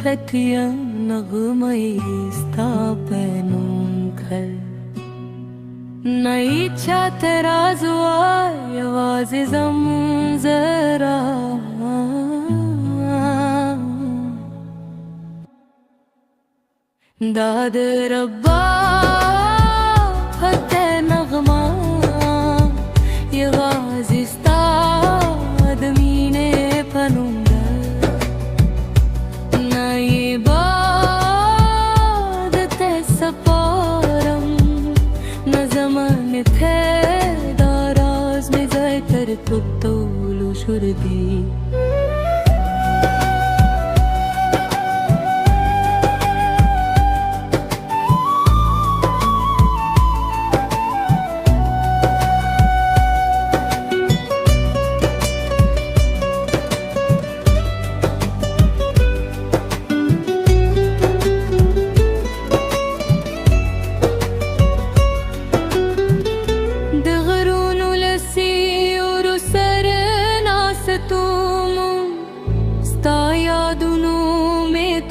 پتیا نغمه استاپنون کل نئی چا ترازوا یواز زمزرا داد ربا فتح نغما یواز استاد مینه پنونده نئی بادت سپارم نزمان ته داراز میزای تر تبتولو شردی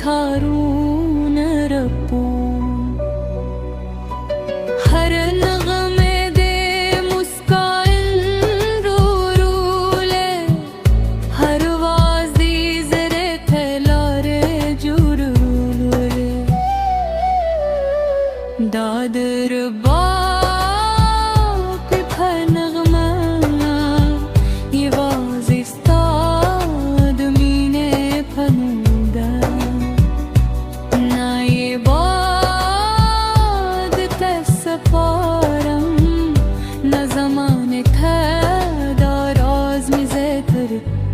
थारून रपू हर नगमे दे मुस्कान रो रूले हर वाजी जरे थलारे जुरूले दाद रबा पिफा नगमा ये वाजी स्ताद मीने फनूदा سپارم نزمان داراز میزتر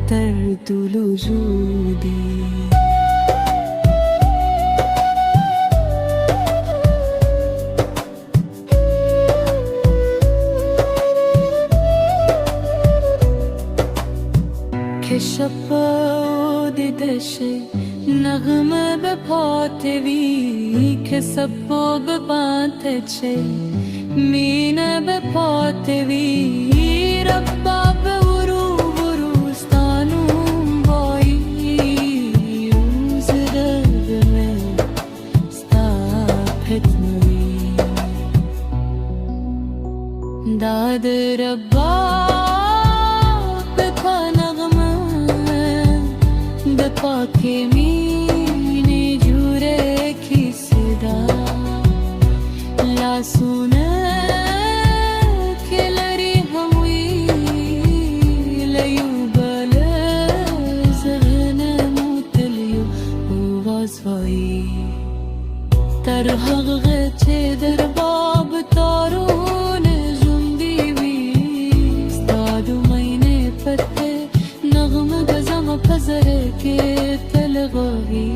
تر طول وجودی که شب دیدشی نغمه به پاتوی که سبو به بانتچه مینه به پاتوی ربا به ورو ورستانون بایی روز ربمه ستاپت نوی داد ربا به پا نغمه به پاکی مینی جوره کی صدا لاسونه که لری هوی لیو بله زغنه متلیو واسفایی تر حقه چه در باب تارون جندی وی استادو مینه پته نغمه گزم پزره که تلغاهی